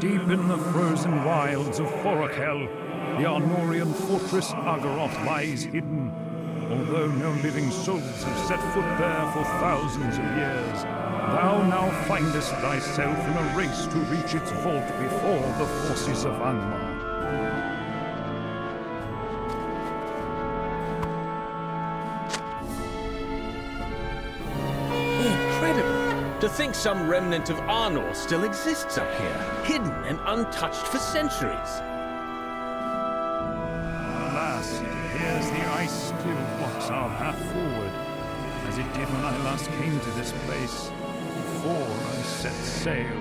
Deep in the frozen wilds of Forokel, the Arnorian fortress Agoroth lies hidden. Although no living souls have set foot there for thousands of years, thou now findest thyself in a race to reach its vault before the forces of Angmar. Incredible! To think some remnant of Arnor still exists up here, hidden and untouched for centuries. Alas, here's the ice still blocks our path forward, as it did when I last came to this place, before I set sail.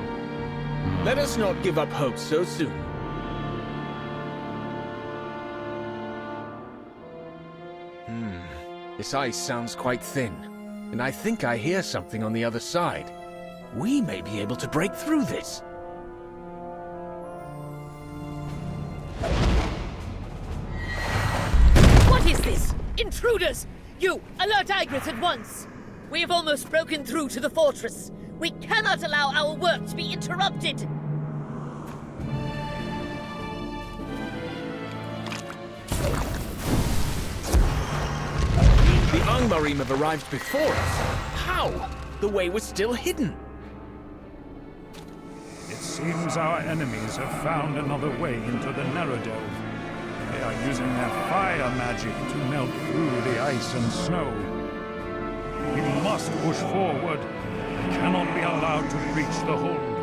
Let us not give up hope so soon. This ice sounds quite thin, and I think I hear something on the other side. We may be able to break through this. What is this? Intruders! You, alert agoroth at once! We have almost broken through to the fortress. We cannot allow our work to be interrupted! The Angmarim have arrived before us. How? The way was still hidden. It seems our enemies have found another way into the Narrow-delve. They are using their fire magic to melt through the ice and snow. We must push forward. We cannot be allowed to breach the hold.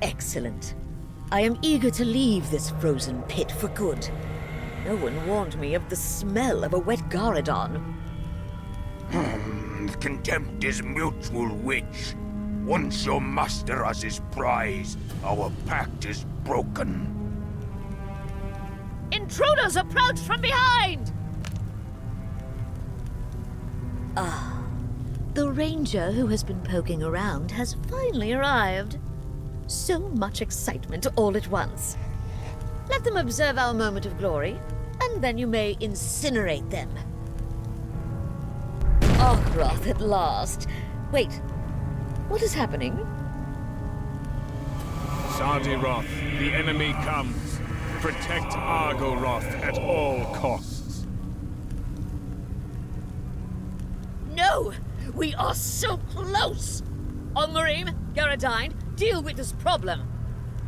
Excellent. I am eager to leave this frozen pit for good. No one warned me of the smell of a wet Garadon. Contempt is mutual, witch. Once your master has his prize, our pact is broken. Intruders approach from behind! The ranger who has been poking around has finally arrived. So much excitement all at once. Let them observe our moment of glory, and then you may incinerate them. Agoroth at last. Wait, what is happening? Sardiroth, the enemy comes. Protect Agoroth at all costs. No! We are so close! Onmarim, Garadine, deal with this problem.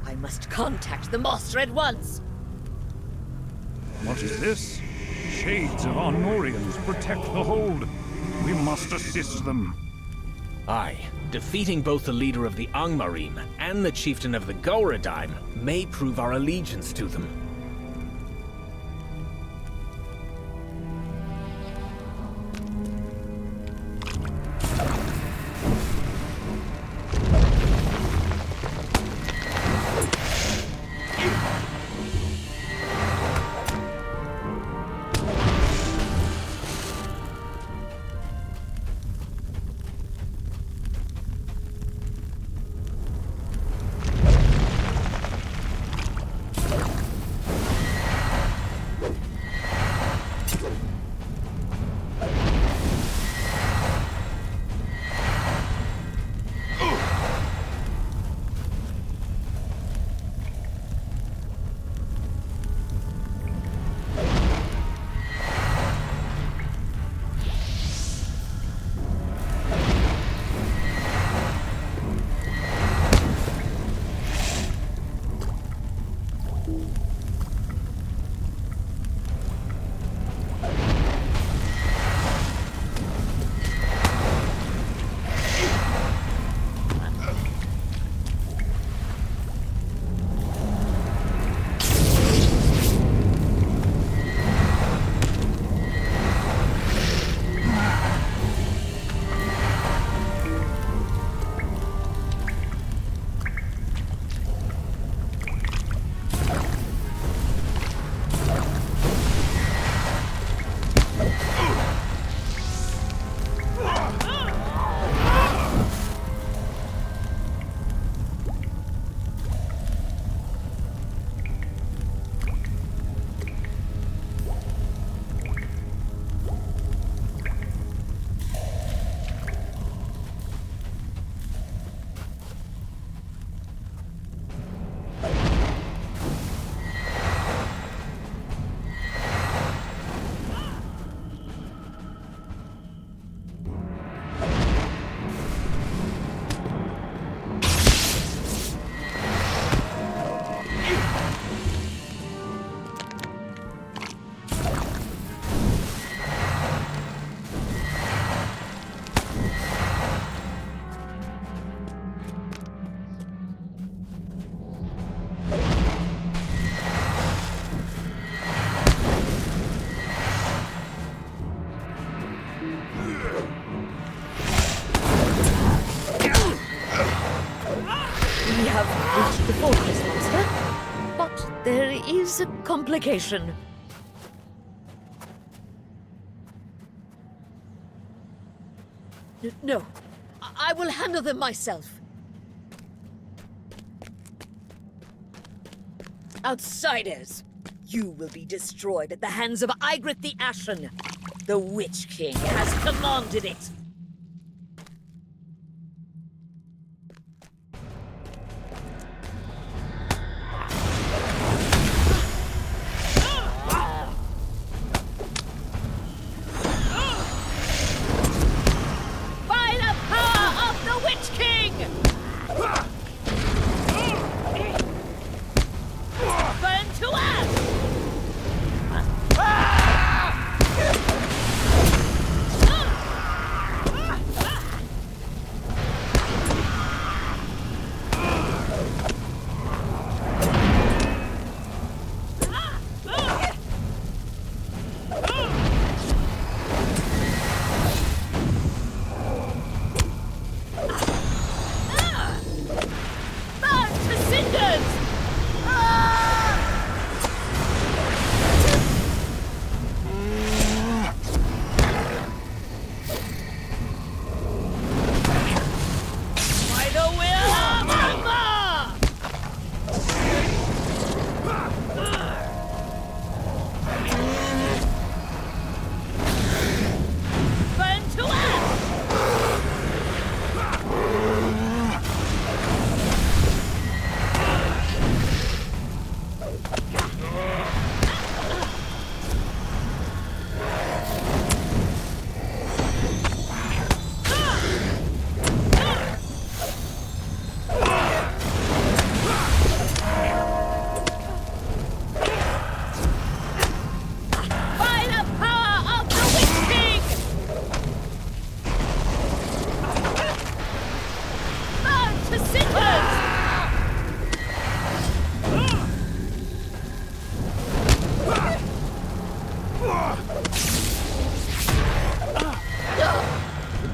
I must contact the master at once. What is this? Shades of Arnorians protect the hold. We must assist them. Aye, defeating both the leader of the Angmarim and the chieftain of the Goradim may prove our allegiance to them. We have reached the fortress, Master. But there is a complication. No, I will handle them myself. Outsiders, you will be destroyed at the hands of Agoroth the Ashen. The Witch King has commanded it. By the power of the Witch King! Burn to ash!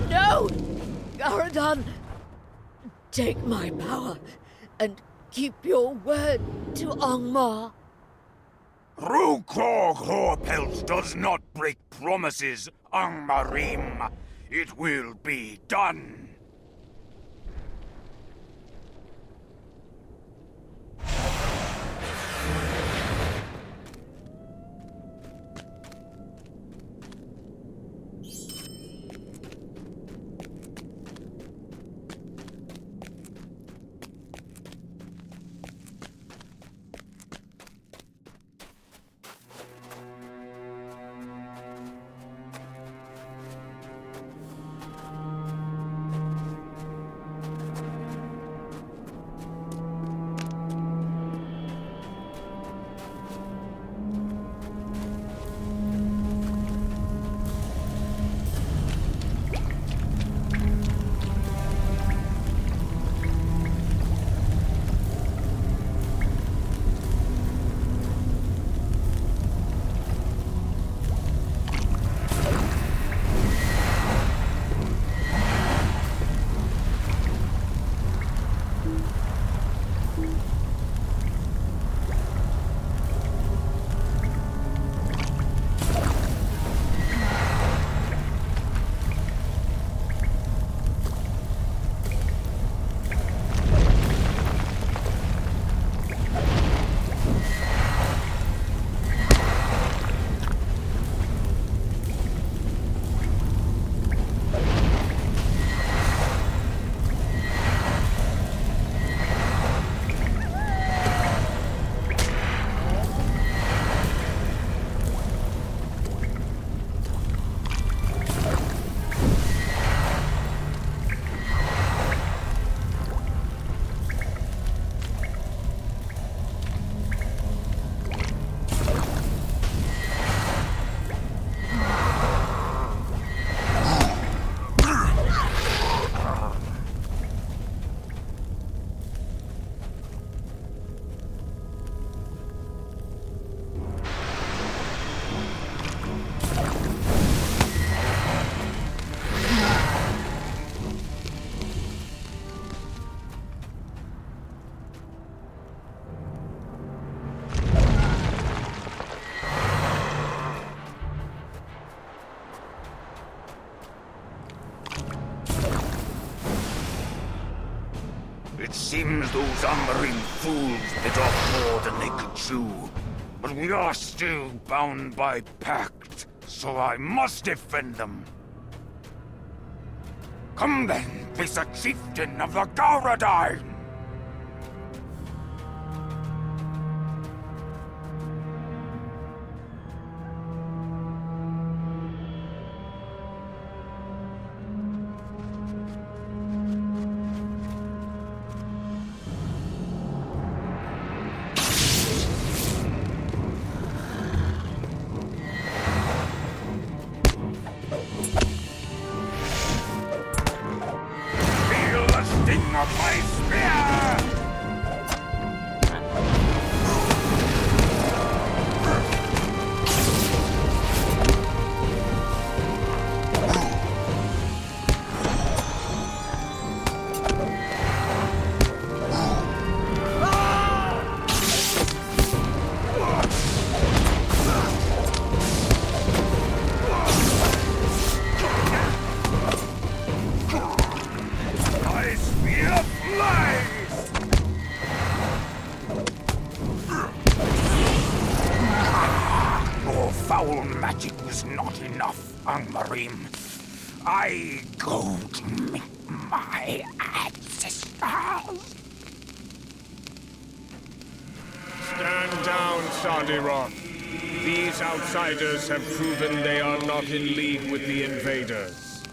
No! Garadon! Take my power and keep your word to Angmar. Rukrog Horpelt does not break promises, Angmarim. It will be done. It seems those Angmarim fools bit off more than they could chew. But we are still bound by pact, so I must defend them. Come then, face a chieftain of the Gauradine! Of my spear! Foul magic was not enough, Angmarim. I go to meet my ancestors. Stand down, Sardiroth. These outsiders have proven they are not in league with the invaders.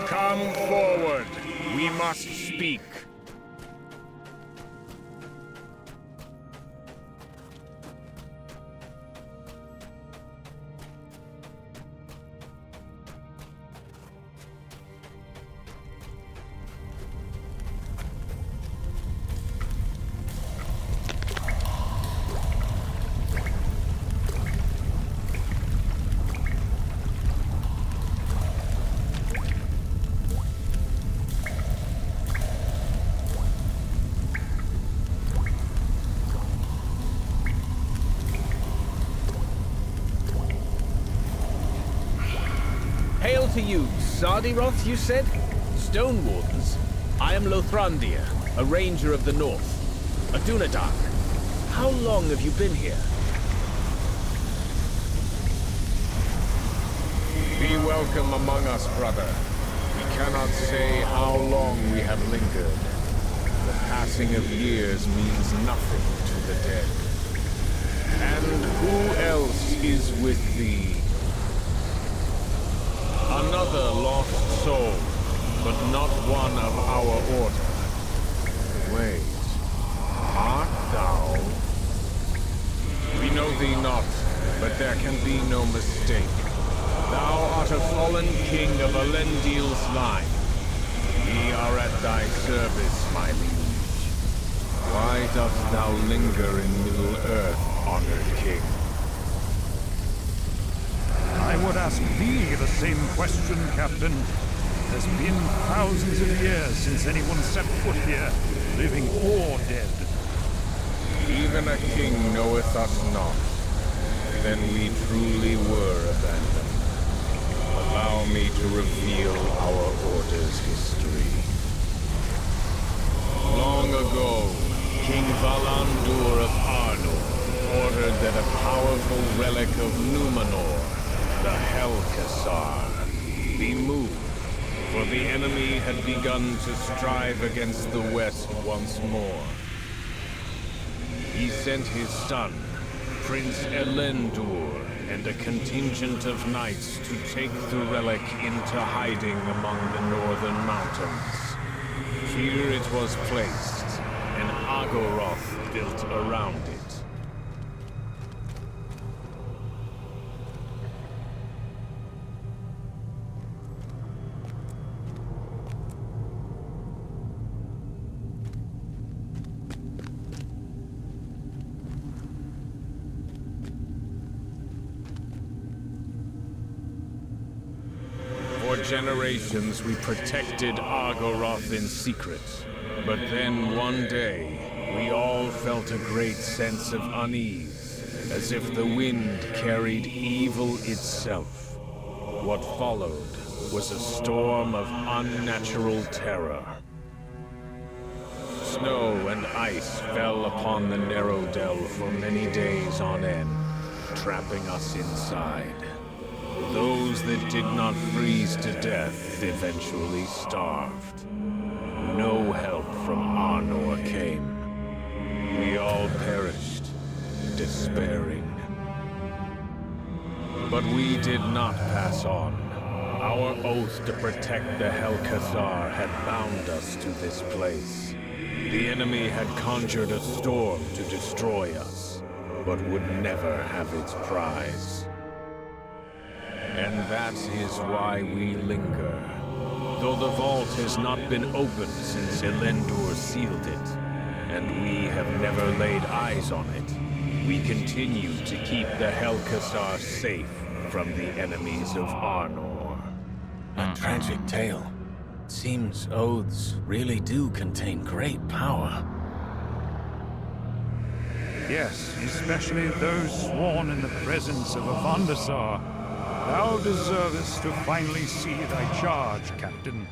Come forward. We must speak. What are you, Sardiroth, you said? Stone Wardens? I am Lothrandir, a ranger of the north. A Dunedain. How long have you been here? Be welcome among us, brother. We cannot say how long we have lingered. The passing of years means nothing to the dead. And who else is with thee? Another lost soul, but not one of our order. Wait, art thou? We know thee not, but there can be no mistake. Thou art a fallen king of Elendil's line. We are at thy service, my liege. Why dost thou linger in Middle-earth, honored king? I would ask thee the same question, Captain. It has been thousands of years since anyone set foot here, living or dead. Even a king knoweth us not. Then we truly were abandoned. Allow me to reveal our order's history. Long ago, King Valandur of Arnor ordered that a powerful relic of Numenor, the Helcassar, be moved, for the enemy had begun to strive against the West once more. He sent his son, Prince Elendur, and a contingent of knights to take the relic into hiding among the northern mountains. Here it was placed, an agoroth built around it. For generations, we protected Agoroth in secret. But then one day, we all felt a great sense of unease, as if the wind carried evil itself. What followed was a storm of unnatural terror. Snow and ice fell upon the narrow delve for many days on end, trapping us inside. Those that did not freeze to death eventually starved. No help from Arnor came. We all perished, despairing. But we did not pass on. Our oath to protect the Helcassar had bound us to this place. The enemy had conjured a storm to destroy us, but would never have its prize. And that is why we linger. Though the vault has not been opened since Elendur sealed it, and we have never laid eyes on it, we continue to keep the Helcassar safe from the enemies of Arnor. A tragic tale. Seems oaths really do contain great power. Yes, especially those sworn in the presence of Avandasar. Thou deservest to finally see thy charge, Captain.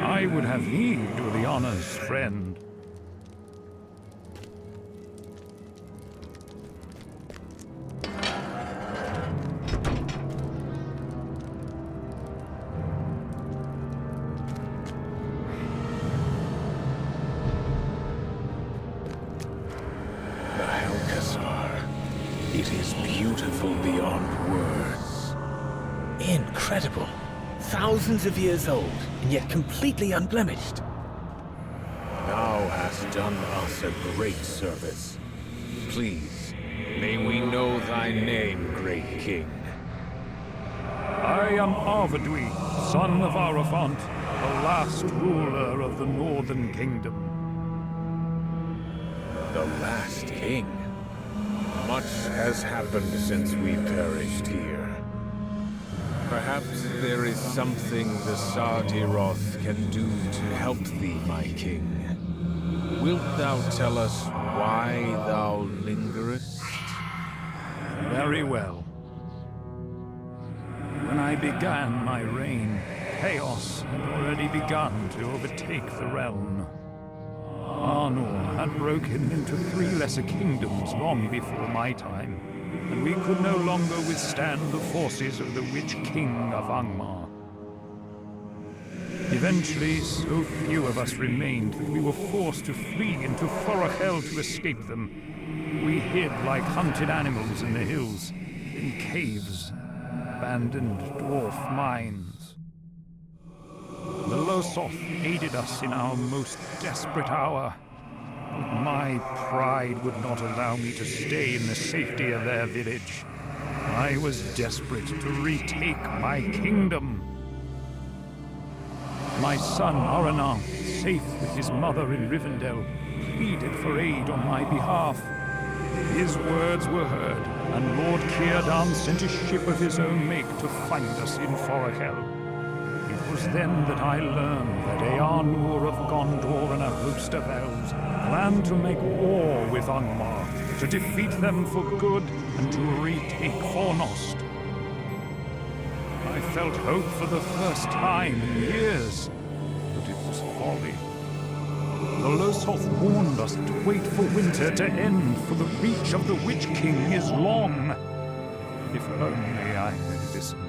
I would have thee do the honors, friend. The Helcassar. It is beautiful beyond words. Incredible. Thousands of years old, and yet completely unblemished. Thou hast done us a great service. Please, may we know thy name, great king. I am Arvedui, son of Arafant, the last ruler of the Northern Kingdom. The last king? Much has happened since we perished here. Perhaps there is something the Sardiroth can do to help thee, my king. Wilt thou tell us why thou lingerest? Very well. When I began my reign, chaos had already begun to overtake the realm. Arnor had broken into 3 lesser kingdoms long before my time, and we could no longer withstand the forces of the Witch King of Angmar. Eventually, so few of us remained that we were forced to flee into Forochel to escape them. We hid like hunted animals in the hills, in caves, abandoned dwarf mines. The Losoth aided us in our most desperate hour, but my pride would not allow me to stay in the safety of their village. I was desperate to retake my kingdom. My son Aranan, safe with his mother in Rivendell, pleaded for aid on my behalf. His words were heard, and Lord Círdan sent a ship of his own make to find us in Forochel. It was then that I learned that Eärnur of Gondor and a host of elves planned to make war with Angmar, to defeat them for good and to retake Fornost. I felt hope for the first time in years, but it was folly. The Losoth warned us to wait for winter to end, for the reach of the Witch King is long. If only I had listened.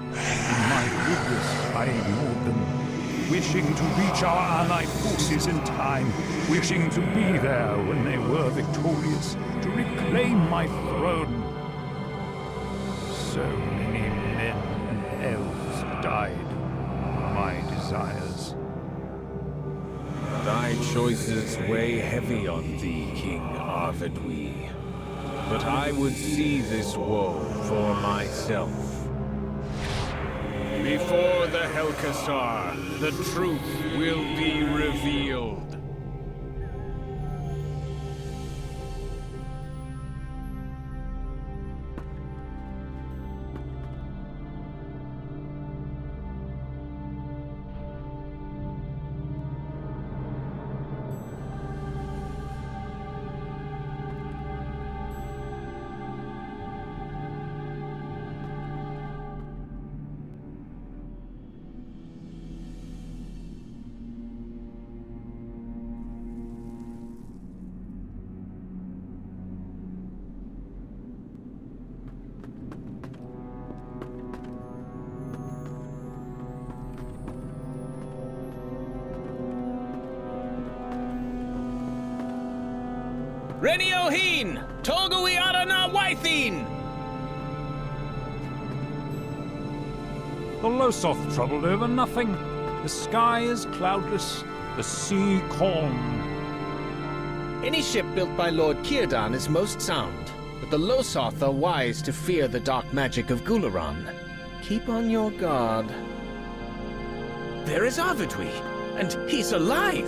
In my hubris, I ignored them, wishing to reach our allied forces in time, wishing to be there when they were victorious, to reclaim my throne. So many men and elves died for my desires. Thy choices weigh heavy on thee, King Arvedui. But I would see this woe for myself. Before the Helcassar, the truth will be revealed. Reniohin! Togui Arana Waithin! The Losoth troubled over nothing. The sky is cloudless, the sea calm. Any ship built by Lord Círdan is most sound, but the Losoth are wise to fear the dark magic of Gularan. Keep on your guard. There is Arvedui, and he's alive!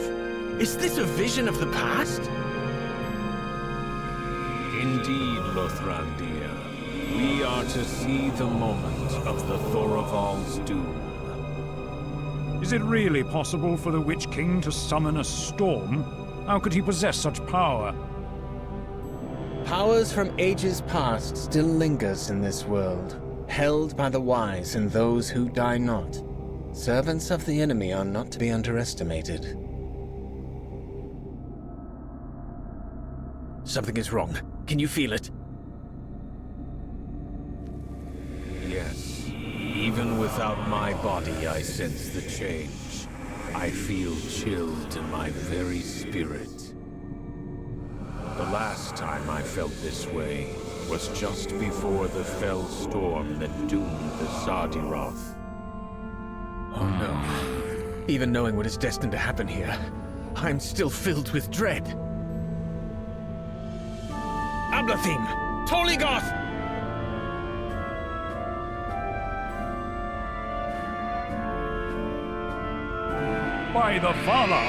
Is this a vision of the past? Indeed, Lothrandir. We are to see the moment of the Thorvald's doom. Is it really possible for the Witch King to summon a storm? How could he possess such power? Powers from ages past still lingers in this world, held by the wise and those who die not. Servants of the enemy are not to be underestimated. Something is wrong. Can you feel it? Yes. Even without my body, I sense the change. I feel chilled in my very spirit. The last time I felt this way was just before the fell storm that doomed the Sardiroth. Oh no. Even knowing what is destined to happen here, I'm still filled with dread. Ablathim! Toligoth! By the Vala!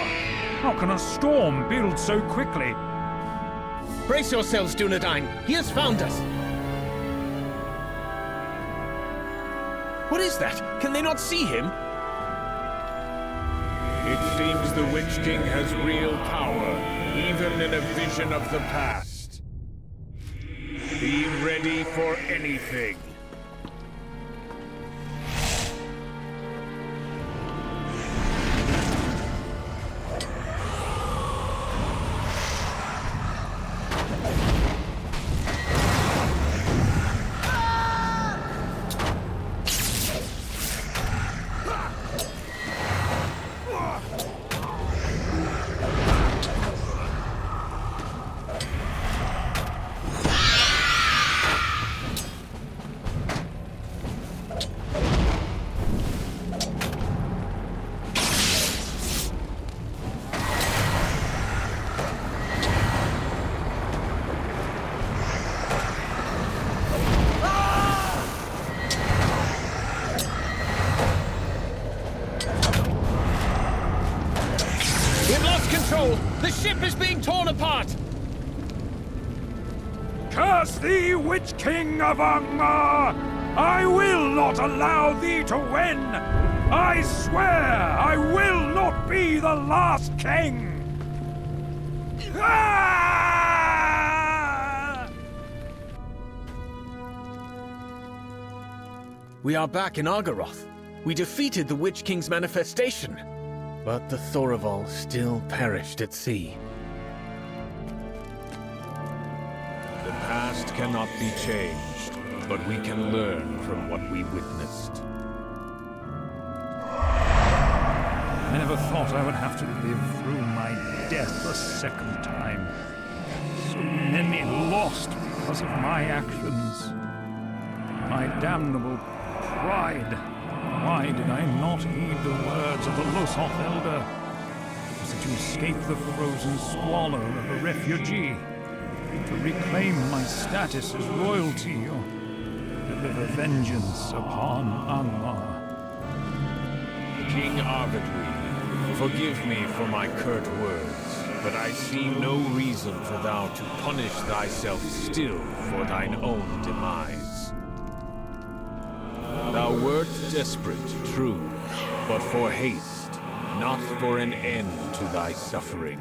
How can a storm build so quickly? Brace yourselves, Dunedain. He has found us. What is that? Can they not see him? It seems the Witch King has real power, even in a vision of the past. Be ready for anything. The ship is being torn apart! Curse thee, Witch King of Angmar! I will not allow thee to win! I swear I will not be the last king! Ah! We are back in agoroth. We defeated the Witch King's manifestation. But the Thoraval still perished at sea. The past cannot be changed, but we can learn from what we witnessed. I never thought I would have to live through my death a second time. So many lost because of my actions. My damnable pride. Why did I not heed the words of the Losoth Elder? Was it to escape the frozen squalor of a refugee? To reclaim my status as royalty, or deliver vengeance upon Angmar? King Arvidwi, forgive me for my curt words, but I see no reason for thou to punish thyself still for thine own demise. Thou wert desperate, true, but for haste, not for an end to thy suffering.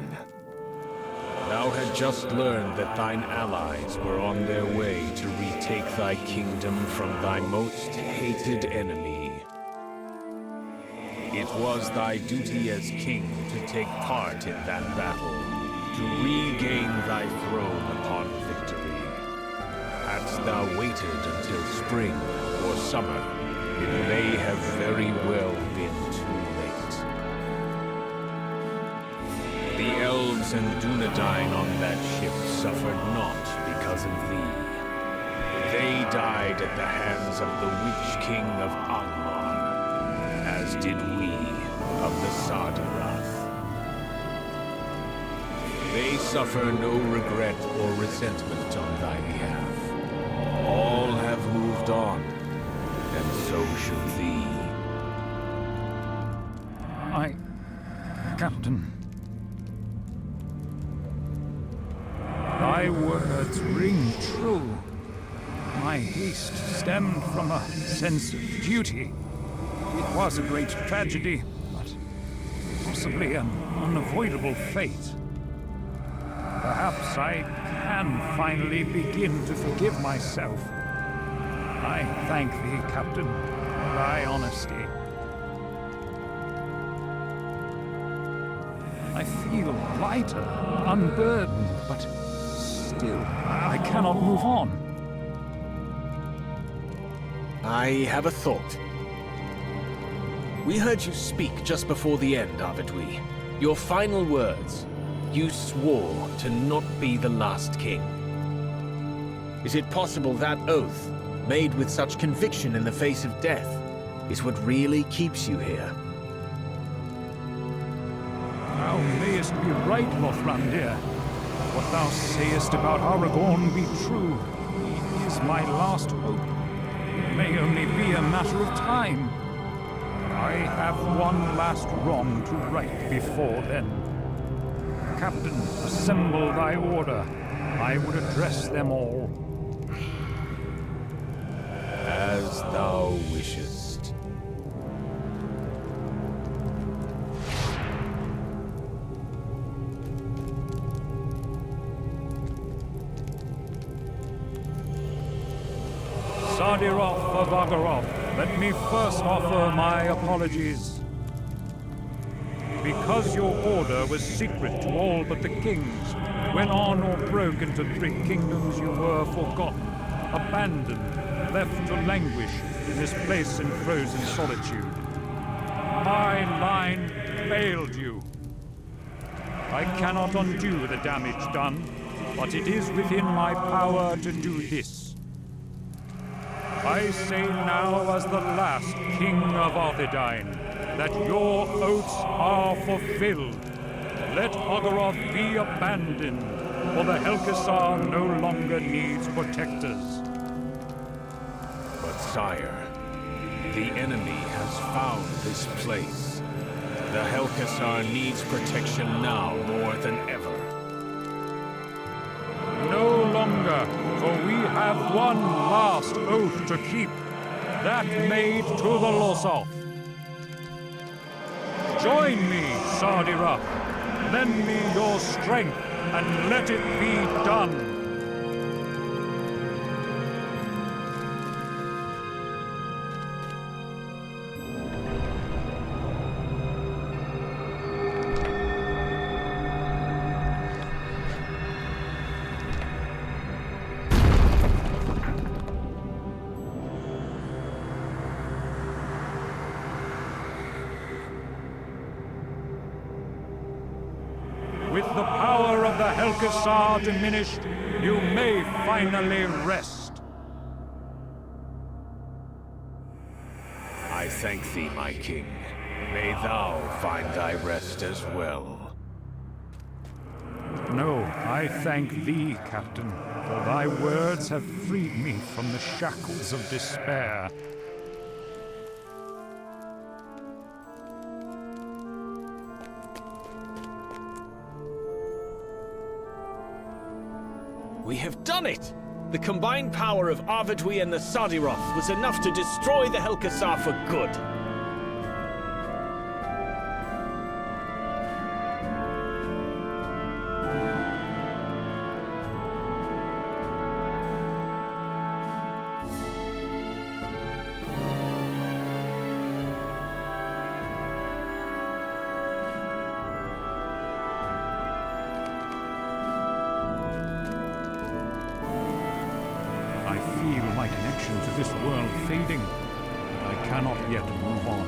Thou had just learned that thine allies were on their way to retake thy kingdom from thy most hated enemy. It was thy duty as king to take part in that battle, to regain thy throne upon victory. Hadst thou waited until spring or summer, it may have very well been too late. The elves and Dunedain on that ship suffered not because of thee. They died at the hands of the Witch King of Angmar, as did we of the Sardarath. They suffer no regret or resentment on thy behalf. All have moved on, and so should thee. Captain. Thy words ring true. My haste stemmed from a sense of duty. It was a great tragedy, but possibly an unavoidable fate. Perhaps I can finally begin to forgive myself. I thank thee, Captain, for thy honesty. I feel lighter, unburdened, but still, I cannot move on. I have a thought. We heard you speak just before the end, Arvidwi. Your final words. You swore to not be the last king. Is it possible that oath, made with such conviction in the face of death, is what really keeps you here? Thou mayest be right, Lothrandir. What thou sayest about Aragorn be true. He is my last hope. It may only be a matter of time. I have one last wrong to right before then. Captain, assemble thy order. I would address them all. As thou wishest. Sardiroth of Agoroth, let me first offer my apologies. Because your order was secret to all but the kings, when on or broke into 3 kingdoms you were forgotten, abandoned, left to languish in this place in frozen solitude. My line failed you. I cannot undo the damage done, but it is within my power to do this. I say now as the last king of Arthedain, that your oaths are fulfilled. Let Agoroth be abandoned, for the Helkasar no longer needs protectors. But sire, the enemy has found this place. The Helkasar needs protection now more than ever. No longer, for we have one last oath to keep, that made to the Losoth. Join me, Sardiroth. Lend me your strength, and let it be done. With the power of the Helkasar diminished, you may finally rest. I thank thee, my king. May thou find thy rest as well. No, I thank thee, Captain, for thy words have freed me from the shackles of despair. We have done it! The combined power of Arvedwi and the Sardiroth was enough to destroy the Helkasar for good. I feel my connection to this world fading, but I cannot yet move on.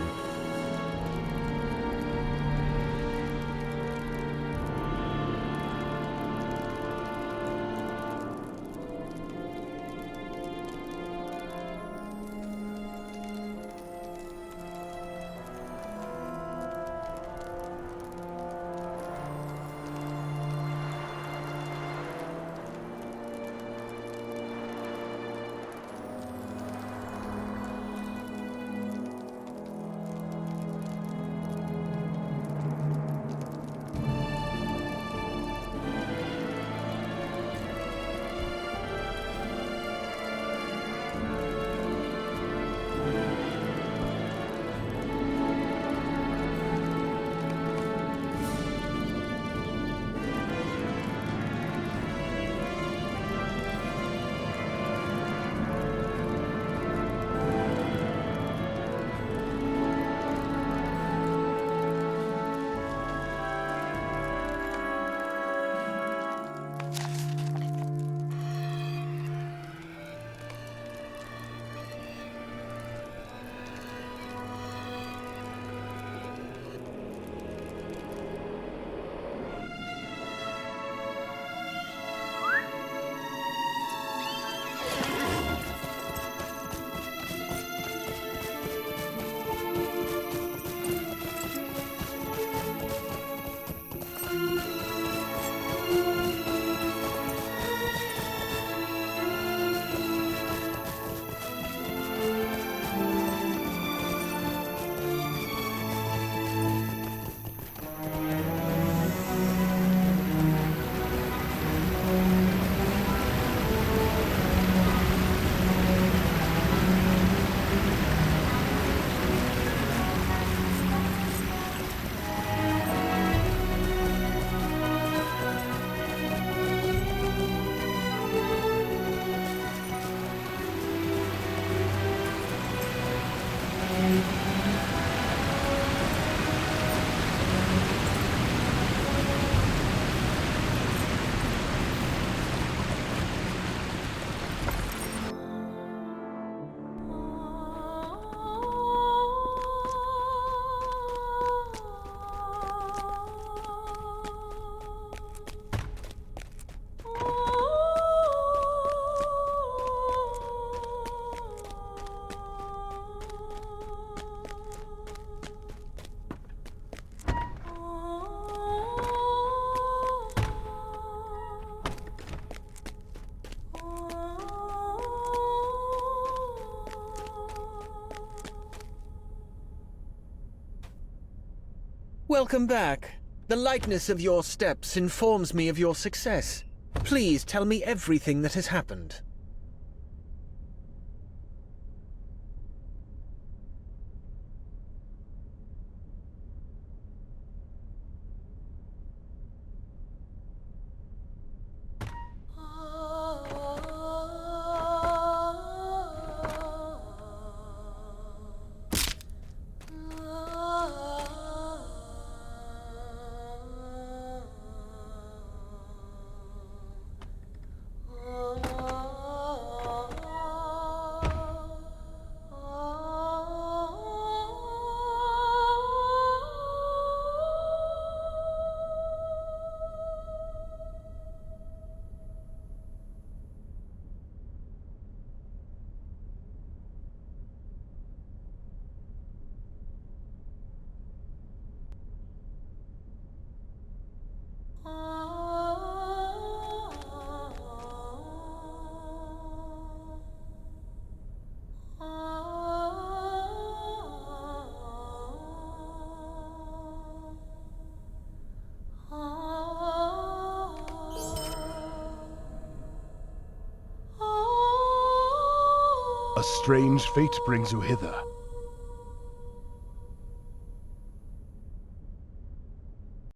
Welcome back. The lightness of your steps informs me of your success. Please tell me everything that has happened. A strange fate brings you hither.